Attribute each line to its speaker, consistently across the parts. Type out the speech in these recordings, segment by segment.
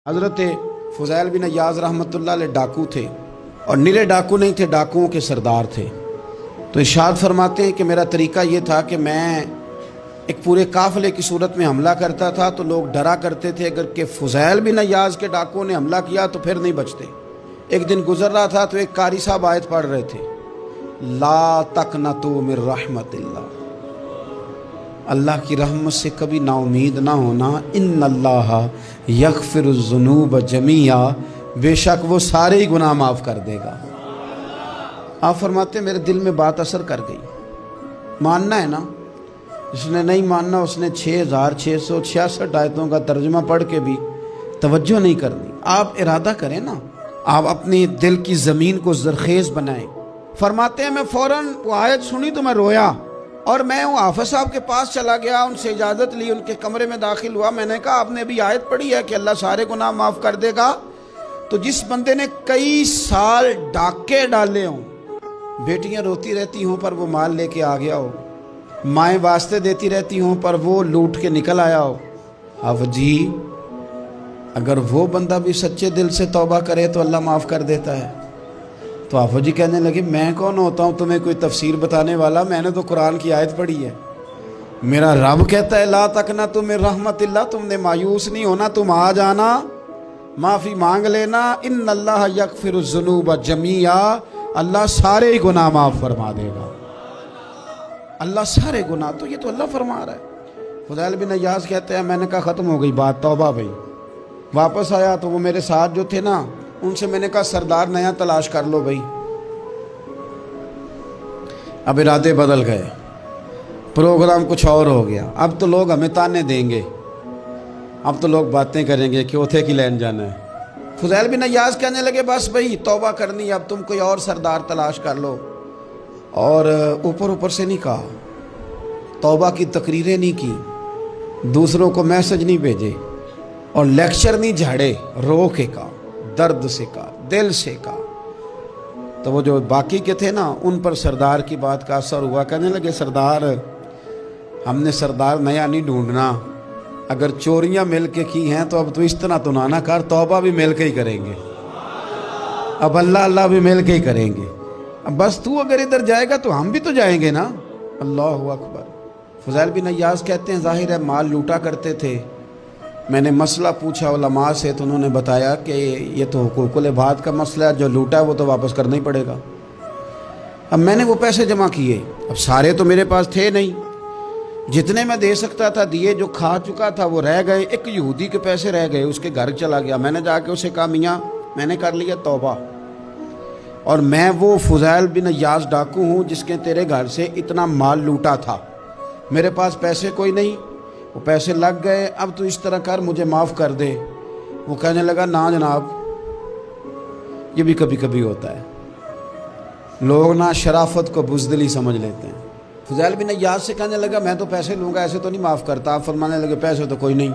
Speaker 1: حضرت فضیل بن عیاض رحمۃ اللہ علیہ ڈاکو تھے، اور نرے ڈاکو نہیں تھے، ڈاکوؤں کے سردار تھے۔ تو ارشاد فرماتے ہیں کہ میرا طریقہ یہ تھا کہ میں ایک پورے قافلے کی صورت میں حملہ کرتا تھا تو لوگ ڈرا کرتے تھے اگر کہ فضیل بن عیاض کے ڈاکوؤں نے حملہ کیا تو پھر نہیں بچتے۔ ایک دن گزر رہا تھا تو ایک قاری صاحب آیت پڑھ رہے تھے، لا تقنطوا من رحمت اللہ، اللہ کی رحمت سے کبھی نا امید نہ ہونا، ان اللہ یغفر الذنوب جمیعا، بے شک وہ سارے ہی گناہ معاف کر دے گا۔ آپ فرماتے ہیں میرے دل میں بات اثر کر گئی، ماننا ہے نا۔ جس نے نہیں ماننا اس نے 6666 آیتوں کا ترجمہ پڑھ کے بھی توجہ نہیں کرنی۔ آپ ارادہ کریں نا، آپ اپنی دل کی زمین کو زرخیز بنائیں۔ فرماتے ہیں میں فوراً وہ آیت سنی تو میں رویا، اور میں وہ حافظ صاحب کے پاس چلا گیا، ان سے اجازت لی، ان کے کمرے میں داخل ہوا۔ میں نے کہا آپ نے ابھی آیت پڑھی ہے کہ اللہ سارے گناہ معاف کر دے گا؟ تو جس بندے نے کئی سال ڈاکے ڈالے ہوں، بیٹیاں روتی رہتی ہوں پر وہ مال لے کے آ گیا ہو، مائیں واسطے دیتی رہتی ہوں پر وہ لوٹ کے نکل آیا ہو، اب جی اگر وہ بندہ بھی سچے دل سے توبہ کرے تو اللہ معاف کر دیتا ہے۔ تو آفو جی کہنے لگے میں کون ہوتا ہوں تمہیں کوئی تفسیر بتانے والا، میں نے تو قرآن کی آیت پڑھی ہے، میرا رب کہتا ہے لا تقنطوا من رحمت اللہ، تم نے مایوس نہیں ہونا، تم آ جانا، معافی مانگ لینا، ان اللہ یغفر الذنوب جمیعا، اللہ سارے ہی گناہ معاف فرما دے گا، اللہ سارے گناہ۔ تو یہ تو اللہ فرما رہا ہے۔ فضیل بن عیاض کہتے ہیں میں نے کہا ختم ہو گئی بات، توبہ بھائی۔ واپس آیا تو وہ میرے ساتھ جو تھے نا ان سے میں نے کہا سردار نیا تلاش کر لو بھائی۔ اب ارادے بدل گئے، پروگرام کچھ اور ہو گیا۔ اب تو لوگ ہمیں تانے دیں گے، اب تو لوگ باتیں کریں گے کہ اوتھے کی لین جانا ہے۔ فضیل بن عیاض کہنے لگے بس بھائی توبہ کرنی، اب تم کوئی اور سردار تلاش کر لو۔ اور اوپر سے نہیں کہا، توبہ کی تقریریں نہیں کی، دوسروں کو میسج نہیں بھیجے، اور لیکچر نہیں جھاڑے، رو کے کہا، درد سے کہا، دل سے کہا۔ تو وہ جو باقی کے تھے نا ان پر سردار کی بات کا اثر ہوا، کہنے لگے سردار ہم نے سردار نیا نہیں ڈھونڈنا، اگر چوریاں مل کے کی ہیں تو اب تو اس طرح تو نہ کر، توبہ بھی مل کے ہی کریں گے، اب اللہ بھی مل کے ہی کریں گے، اب بس تو اگر ادھر جائے گا تو ہم بھی تو جائیں گے نا۔ اللہ اکبر۔ فضیل بن عیاض کہتے ہیں ظاہر ہے مال لوٹا کرتے تھے، میں نے مسئلہ پوچھا علماء سے تو انہوں نے بتایا کہ یہ تو حقوق العباد کا مسئلہ ہے، جو لوٹا ہے وہ تو واپس کرنا ہی پڑے گا۔ اب میں نے وہ پیسے جمع کیے، اب سارے تو میرے پاس تھے نہیں، جتنے میں دے سکتا تھا دیے، جو کھا چکا تھا وہ رہ گئے، ایک یہودی کے پیسے رہ گئے، اس کے گھر چلا گیا۔ میں نے جا کے اسے کہا میاں میں نے کر لیا توبہ، اور میں وہ فضیل بن عیاض ڈاکو ہوں جس کے تیرے گھر سے اتنا مال لوٹا تھا، میرے پاس پیسے کوئی نہیں، وہ پیسے لگ گئے، اب تو اس طرح کر مجھے معاف کر دے۔ وہ کہنے لگا نا جناب، یہ بھی کبھی کبھی ہوتا ہے، لوگ نا شرافت کو بزدلی سمجھ لیتے ہیں۔ فضیل بن عیاض سے کہنے لگا میں تو پیسے لوں گا، ایسے تو نہیں معاف کرتا۔ آپ فرمانے لگے پیسے تو کوئی نہیں،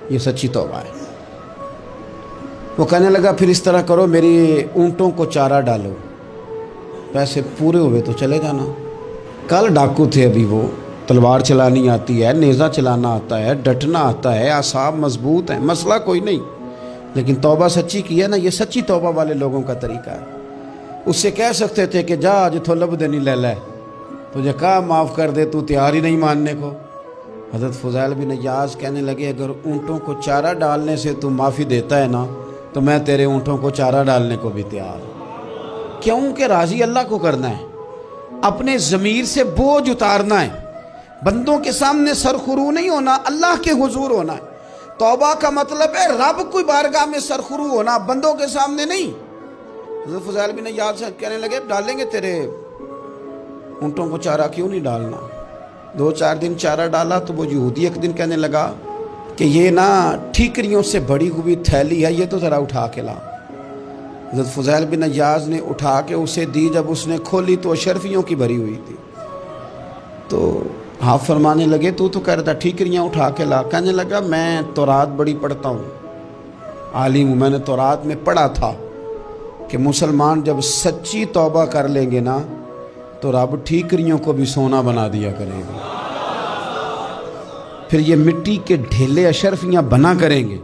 Speaker 1: یہ سچی توبہ ہے۔ وہ کہنے لگا پھر اس طرح کرو، میری اونٹوں کو چارہ ڈالو، پیسے پورے ہوئے تو چلے جانا۔ کل ڈاکو تھے، ابھی وہ تلوار چلانی آتی ہے، نیزہ چلانا آتا ہے، ڈٹنا آتا ہے، اعصاب مضبوط ہیں، مسئلہ کوئی نہیں، لیکن توبہ سچی کی ہے نا، یہ سچی توبہ والے لوگوں کا طریقہ ہے۔ اس سے کہہ سکتے تھے کہ جا جتھو لب دینی لے لے، تجھے کہا معاف کر دے، تو تیار ہی نہیں ماننے کو۔ حضرت فضیل بن عیاض کہنے لگے اگر اونٹوں کو چارہ ڈالنے سے تو معافی دیتا ہے نا تو میں تیرے اونٹوں کو چارہ ڈالنے کو بھی تیار ہوں، کیونکہ راضی اللہ کو کرنا ہے، اپنے ضمیر سے بوجھ اتارنا ہے، بندوں کے سامنے سرخرو نہیں ہونا، اللہ کے حضور ہونا ہے۔ توبہ کا مطلب ہے رب کوئی بارگاہ میں سرخرو ہونا، بندوں کے سامنے نہیں۔ حضرت فضیل بن عیاض سے کہنے لگے ڈالیں گے تیرے اونٹوں کو چارہ، کیوں نہیں ڈالنا؟ 2-4 دن چارہ ڈالا تو وہ یہودی ایک دن کہنے لگا کہ یہ نا ٹھیکریوں سے بڑی ہوئی تھیلی ہے، یہ تو ذرا اٹھا کے لا۔ حضرت فضیل بن عیاض نے اٹھا کے اسے دی، جب اس نے کھولی تو اشرفیوں کی بھری ہوئی تھی۔ تو آپ فرمانے لگے تو کہہ رہا تھا ٹھیکریاں اٹھا کے لا۔ کہنے لگا میں تورات بڑی پڑھتا ہوں، عالم ہوں، میں نے تورات میں پڑھا تھا کہ مسلمان جب سچی توبہ کر لیں گے نا تو رب ٹھیکریوں کو بھی سونا بنا دیا کرے گا، پھر یہ مٹی کے ڈھیلے اشرفیاں بنا کریں گے،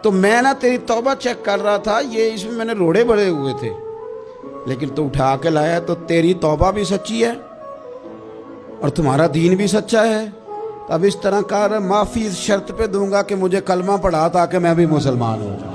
Speaker 1: تو میں نا تیری توبہ چیک کر رہا تھا، یہ اس میں میں نے روڑے بڑے ہوئے تھے، لیکن تو اٹھا کے لایا، تو تیری توبہ بھی سچی ہے اور تمہارا دین بھی سچا ہے۔ اب اس طرح کر، معافی اس شرط پہ دوں گا کہ مجھے کلمہ پڑھا تاکہ میں بھی مسلمان ہوں۔